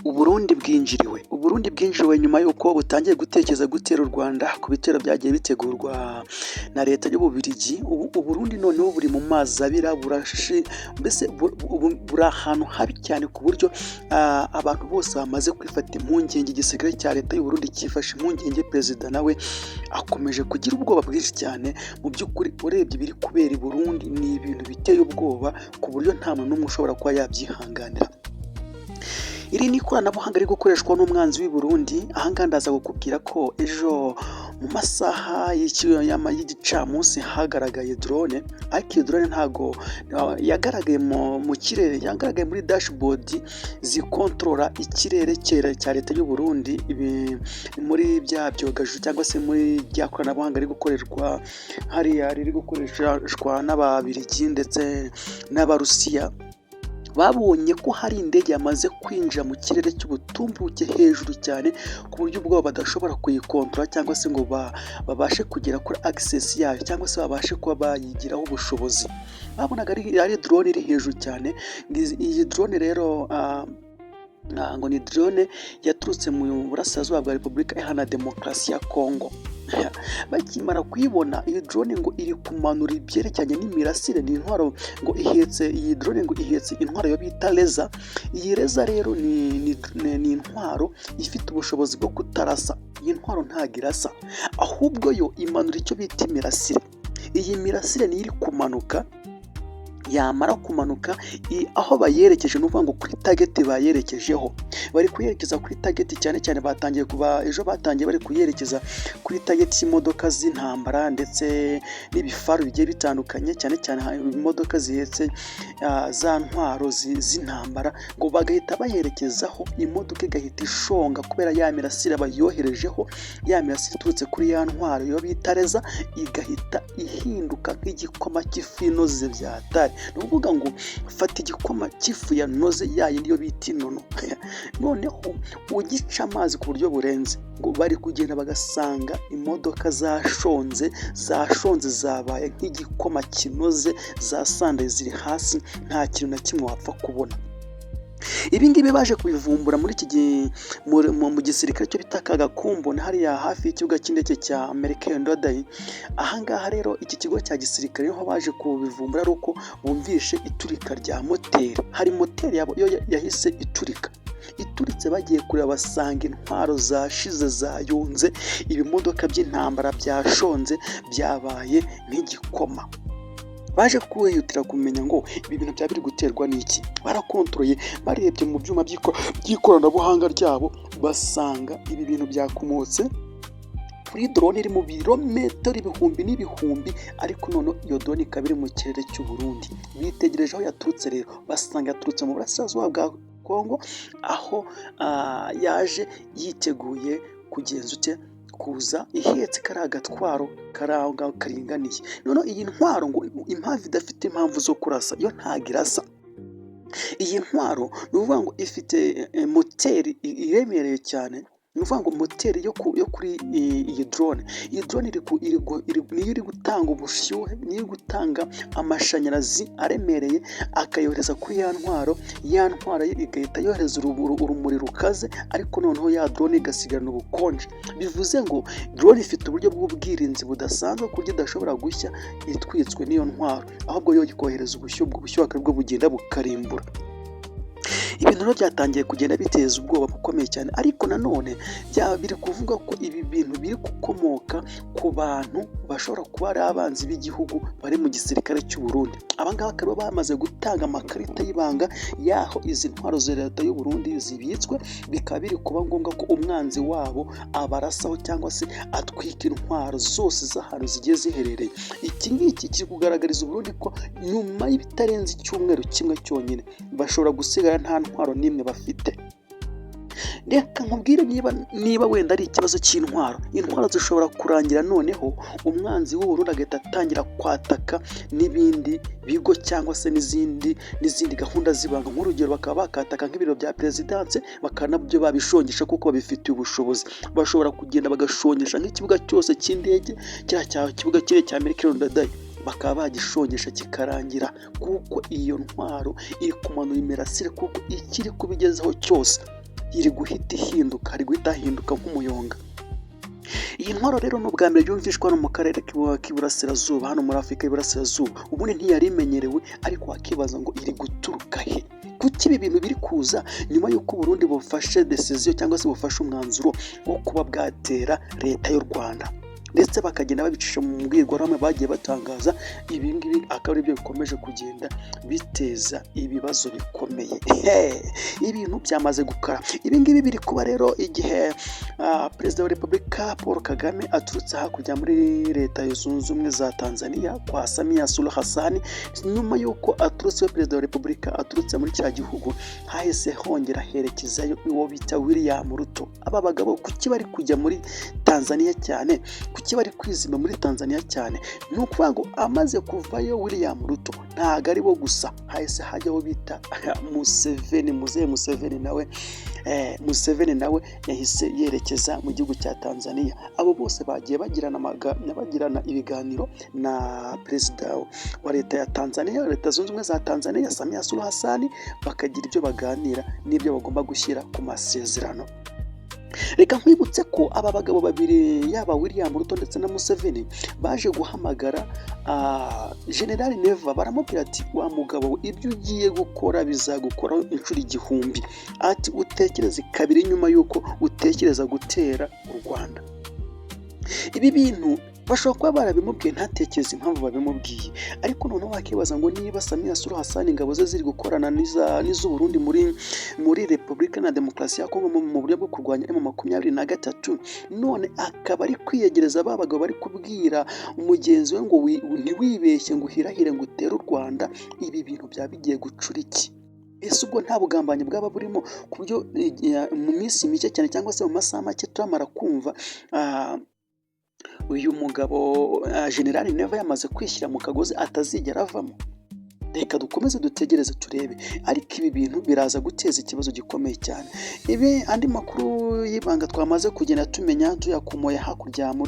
Uburundi bwinjiriwe nyuma y'uko butangiye gutekereza gutera u Rwanda ku bitero byagiye bitegurwa na leta y'Ububiligi. Uburundi noneho buri mu mazi abira, mbese buri ahantu habi cyane ku buryo abantu bose bamaze kwifata impungenge. Igisirikare cya leta y'Uburundi cyifashe impungenge, perezida nawe akomeje kugira ubwoba bwinshi cyane. Mu by'ukuri urebye ibiri kubera i Burundi ni ibintu biteye ubwoba ku buryo nta muntu n'umwe ushobora kuba yabyihanganira. Iri ni ikoranabuhanga riri gukoreshwa n'umwanzi w'i Burundi. Aha ngaha ndaza kukubwira ko ejo mu masaha y'igicamunsi hagaragaye drone, ariko iyo drone ntago yagaragaye mu kirere, yagaragaye muri dashboard zikontorora ikirere cya leta y'u Burundi. Muri bya byogajuru cyangwa se muri rya koranabuhanga riri gukoreshwa hariya, riri gukoreshwa n'Ababiligi ndetse n'Abarusiya. Babonye ko hari indege yamaze kwinjira mu kirere cy'ubutumbuke hejuru cyane ku buryo ubwoba badashobora kuyikontorora cyangwa se ngo babashe kugera kuri access yayo cyangwa se babashe kuba bayigiraho ubushobozi. Babonaga ari drone iri hejuru cyane. Iyi drone rero ngo ni drone yaturutse mu burasirazuba bwa Repubulika Iharanira Demokarasi ya Kongo. Bakimara kuyibona, iyi drone ngo iri kumanura ibyerekeranye n'imirasire. Ni intwaro ngo iyi drone ngo ihetse intwaro yo bita laser. Iyi laser rero ni intwaro ifite ubushobozi bwo kutarasa. Iyi ntwaro ntabwo irasa, ahubwo yo imanura icyo bita imirasire. Iyi mirasire niyo iri kumanuka, yamara kumanuka aho bayerekeje, n'uvuga ngo kuri target bayerekejeho. Bari kuyerekeza kuri target cyane cyane, ejo batangiye bari kuyerekeza kuri target y'imodoka z'intambara ndetse n'ibifaru bigiye bitandukanye, cyane cyane imodoka zihetse za ntwaro z'intambara, ngo bagahita bayerekezaho, imodoka igahita ishonga kubera ya mirasire bayoherejeho. Ya mirasire iturutse kuri ya ntwaro yo bita laser igahita ihinduka nk'igikoma cy'ifu inoze bya hatari. Ni ukuvuga ngo fata igikoma cy'ifu yanoze yayindi yo bita inono, noneho ugica amazi ku buryo burenze. Ngo bari kugenda bagasanga imodoka zashonze zabaye nk'igikoma kinoze, zasandaye ziri hasi, nta kintu na kimwe wapfa kubona. Ibi ngibi baje kubivumbura muri iki gihe mu gisirikare cyo bita Kagakumbo, hariya hafi y'ikibuga cy'indege cya Melchior Ndadaye. Aha ngaha rero iki kigo cya gisirikare niho baje kubivumbura, ari uko bumvishe iturika rya moteri. Hari moteri yabo yahise ituritse, bagiye kureba basanga intwaro zashize, zayunze, ibimodoka by'intambara byashonze, byabaye nk'igikoma. Baje kwihutira kumenya ngo ibi bintu byaba biri guterwa n'iki. Barakontroye, barebye mu byuma by'ikoranabuhanga ryabo, basanga ibi bintu byakomotse kuri drone iri mu birometero ibihumbi n'ibihumbi, ariko none iyo drone ikaba iri mu kirere cy'u Burundi. Bitegereje aho yaturutse rero, basanga yaturutse mu burasirazuba bwa Kongo, aho yaje yiteguye kugenza kuza ihetse kari agatwaro karinganiye. Noneho iyi ntwaro ngo impamvu idafite impamvu zo kurasa, yo ntabwo irasa. Iyi ntwaro ni ukuvuga ngo ifite moteri iremereye cyane. Ni ukuvuga ngo moteri yo kuri iyi drone niyo iri gutanga ubushyuhe, niyo iri gutanga amashanyarazi aremereye, akayohereza kuri ya ntwaro igahita yohereza urumuri rukaze, ariko noneho ya drone igasigarana ubukonje. Bivuze ngo drone ifite uburyo bw'ubwirinzi budasanzwe ku buryo idashobora gushya itwitswe n'iyo ntwaro, ahubwo yo ikohereza ubushyuhe bwo bugenda bukarimbura. Ibintu rero byatangiye kugenda biteza ubwoba bukomeye cyane, ariko nanone biri kuvuga ko ibi bintu biri gukomoka ku bantu bashobora kuba ari abanzi b'igihugu bari mu gisirikare cy'u Burundi. Aba ngaba bakaba bamaze gutanga amakarita y'ibanga y'aho izi ntwaro za leta y'u Burundi zibitswe. Bikaba biri kuba ngombwa ko umwanzi wabo abarasaho cyangwa se atwika intwaro zose z'ahantu zigiye ziherereye. Iki ngiki kiri kugaragariza u Burundi ko nyuma y'ibitarenze icyumweru kimwe cyonyine bashobora gusigara nta ntwaro n'imwe bafite. Reka nkubwire niba wenda ari ikibazo cy'intwaro. Intwaro zishobora kurangira noneho umwanzi w'u Burundi agahita atangira kwataka n'ibindi bigo cyangwa se n'izindi gahunda zibanga. Nk'urugero, bakaba bakataka nk'ibiro bya perezidanse, bakaba nabyo babishongesha kuko babifitiye ubushobozi. Bashobora kugenda bagashongesha nk'ikibuga cyose cy'indege, cya kibuga cya Melchior Ndadaye, bakaba bagishongesha kikarangira, kuko iyo ntwaro iri kumanura imirasire, kuko ikiri kubigezaho cyose iri guhita ihinduka, hari guhita hahinduka nk'umuyonga. Iyi ntwaro rero ni ubwa mbere yumvishwa no mu karere k'iburasirazuba, hano muri Afurika y'Iburasirazuba. Ubundi ntiyari imenyerewe, ariko wakibaza ngo iri guturuka he? Kuki ibi bintu biri kuza nyuma y'uko Burundi bufashe decision cyangwa se bufashe umwanzuro wo kuba bwatera leta y'u Rwanda, ndetse bakagenda babicisha mu mbwirwaruhame bagiye batangaza. Ibi ngibi akaba ari byo bikomeje kugenda biteza ibibazo bikomeye. Ibintu byamaze gukara. Ibi ngibi biri kuba rero igihe Perezida wa Repubulika Paul Kagame aturutse hakurya muri Leta Zunze Ubumwe za Tanzania kwa Samia Suluhu Hassan. Nyuma y'uko aturutse Perezida wa Repubulika aturutse muri cya gihugu, hahise hongera herekezayo uwo bita William Ruto. Aba bagabo kuki bari kujya muri Tanzania cyane? Kuki bari kwizima muri Tanzania cyane? Ni ukuvuga ngo amaze kuvayo William Ruto ntago ari bo gusa, hahise hajyaho bita Museveni, Muzehe Museveni nawe yahise yerekeza mu gihugu cya Tanzania. Abo bose bagiye bagirana ibiganiro na Perezida wa Leta ya Tanzania, Leta Zunze Ubumwe za Tanzania, Samia Suluhu Hassan, bakagira ibyo baganira n'ibyo bagomba gushyira ku masezerano. Reka nkwibutse ko aba bagabo babiri, yaba William Ruto ndetse na Museveni, baje guhamagara General Neva. Baramubwira ati, wa mugabo, ibyo ugiye gukora bizagukora inshuro 1000. Ati utekereze kabiri nyuma y'uko utekereza gutera u Rwanda. Ibi bintu bashobora kuba barabimubwiye ntatekereze impamvu babimubwiye, ariko noneho wakibaza ngo niba Samia Suluhu Hassan ingabo ze ziri gukorana n'iz'u Burundi muri Repubulika na Demokarasi ya Kongo mu buryo bwo kurwanya M23, none akaba ari kwiyegereza ba bagabo bari kubwira umugenzi we ngo ntiwibeshye ngo uhirahire ngo utere u Rwanda. Ibi bintu byaba bigiye gucura iki? Ese ubwo nta bugambanyi bwaba burimo ku buryo mu minsi mike cyane cyangwa se mu masaha make turamara kumva uyu mugabo General Neva yamaze kwishyira mu kagozi atazigera avamo? Reka dukomeze dutegereze turebe, ariko ibi bintu biraza guteza ikibazo gikomeye cyane. Ibi andi makuru y'ibanga twamaze kugenda tumenya tuyakomoye hakurya mu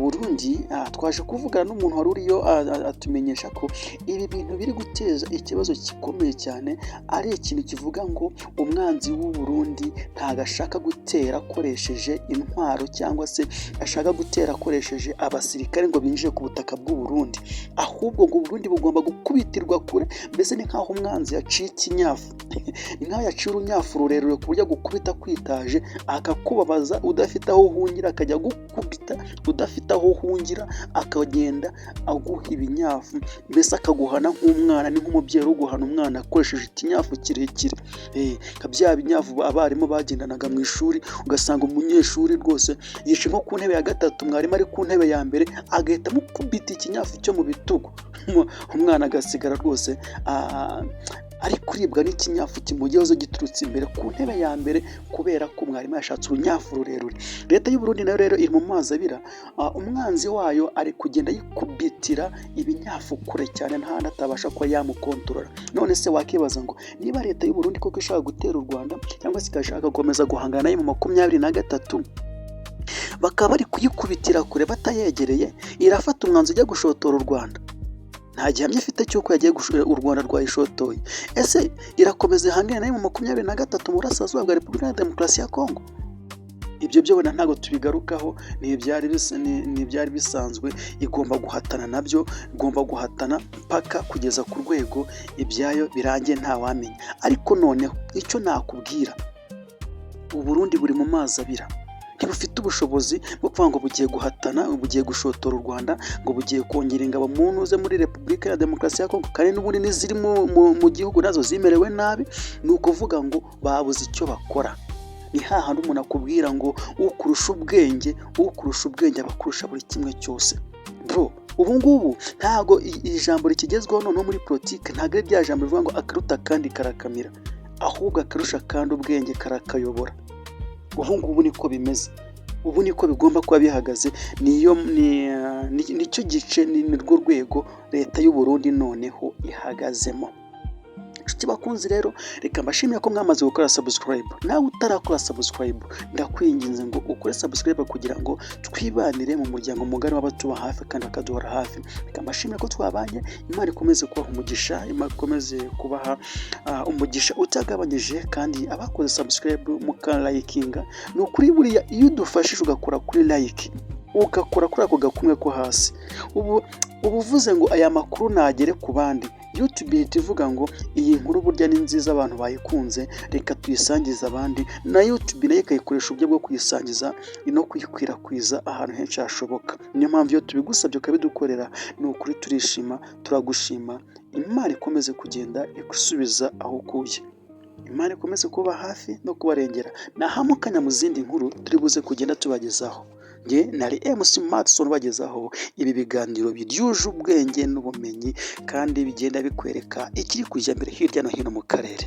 Burundi, twaje kuvugana n'umuntu wari uriyo atumenyesha ko ibi bintu biri guteza ikibazo gikomeye cyane. Ari ikintu kivuga ngo umwanzi w'u Burundi ntago ashaka gutera akoresheje intwaro cyangwa se ashaka gutera akoresheje abasirikare ngo binjire ku butaka bw'u Burundi, ahubwo ngo Burundi bugomba gukubitirwa kure. Mbese ni nkaho umwanzi yaciye ikinyafu, ni nkaho yaciye urunyafu rurerure ku buryo gukubita kwitaje, akakubabaza udafite aho uhungira, akajya gukubita udafite aho uhungira, akagenda aguha ibinyafu, mbese akaguhana nk'umwana. Ni nk'umubyeyi uri guhana umwana akoresheje ikinyafu kirekire, nka bya binyafu abarimu bagendanaga mu ishuri, ugasanga umunyeshuri rwose yishe nko ku ntebe ya gatatu, mwarimu ari ku ntebe ya mbere, agahita amukubita ikinyafu cyo mu bitugu, umwana agasigara rwose ari kuribwa n'ikinyafu kimugezeho giturutse imbere ku ntebe ya mbere, kubera ko mwarimu yashatse urunyafu rurerure. Leta y'u Burundi nayo rero iri mu mazi abira, umwanzi wayo ari kugenda yikubitira ibinyafu kure cyane, nta atabasha kuba yamukontorora. None se wakibaza ngo niba leta y'u Burundi koko ishaka gutera u Rwanda cyangwa se igashaka gukomeza guhangana nayo mu 23, bakaba bari kuyikubitira kure batayegereye, irafata umwanzi ujya gushotora u Rwanda? Nta gihamya ifite cy'uko yagiye u Rwanda rwayishotoye. Ese irakomeza ihangane nayo mu 23 mu burasirazuba bwa Repubulika ya Demokarasi ya Kongo? Ibyo byo wenda ntabwo tubigarukaho, ntibyari bisanzwe. Igomba guhatana nabyo, igomba guhatana mpaka kugeza ku rwego ibyayo birangiye ntawamenya. Ariko noneho icyo nakubwira, u Burundi buri mu mazi abira, ntibufite ubushobozi bwo kuvuga ngo bugiye guhatana, bugiye gushotora u Rwanda, ngo bugiye kongera ingabo mu ntuze muri Repubulika ya Demokarasi ya Kongo, kandi n'ubundi n'iziri mu gihugu nazo zimerewe nabi. Ni ukuvuga ngo babuze icyo bakora. Ni hahandi umuntu akubwira ngo ukurusha ubwenge abakurusha buri kimwe cyose. Bro, ubu ngubu ntago ijambo rikigezweho noneho muri politike, ntago ari rya jambo rivuga ngo akaruta kandi karakamira, ahubwo akarusha kandi ubwenge karakayobora. Ubu ngubu niko bimeze, ubu niko bigomba kuba bihagaze. Nicyo gice, ni rwo rwego leta y'u Burundi noneho ihagazemo. inshuti bakunzi rero, reka mbashimire ko mwamaze gukora subscribe. Nawe utarakora subscribe, ndakwinginze ngo ukore subscribe kugira ngo twibanire mu muryango mugari w'abatuba hafi kandi bakaduhora hafi. Reka mbashimire ko twabanye, Imana ikomeze kubaha umugisha, Imana ikomeze kubaha umugisha utagabanyije, kandi abakoze subscribe mukalayikinga, ni ukuri buriya iyo udufashije ugakora kuri like, ugakora kuri ako gakumwe ko hasi, ubu uvuze ngo aya makuru nagere ku bandi, YouTube ihita ivuga ngo iyi nkuru burya ni nziza, abantu bayikunze, reka tuyisangize abandi, na YouTube nayo ikayikoresha uburyo bwo kuyisangiza no kuyikwirakwiza ahantu henshi hashoboka. Niyo mpamvu iyo tubigusabye ukabidukorera, ni ukuri turishima, turagushima. Imana ikomeze kugenda igusubiza aho ukuye, Imana ikomeze kuba hafi no kubarengera. Nahamukanya mu zindi nkuru turi buze kugenda tubagezaho. Nge nari MC Matson ubagezaho ibi biganiro biryuje ubwenge n'ubumenyi, kandi bigenda bikwereka ikiri kujya mbere hirya no hino mu karere.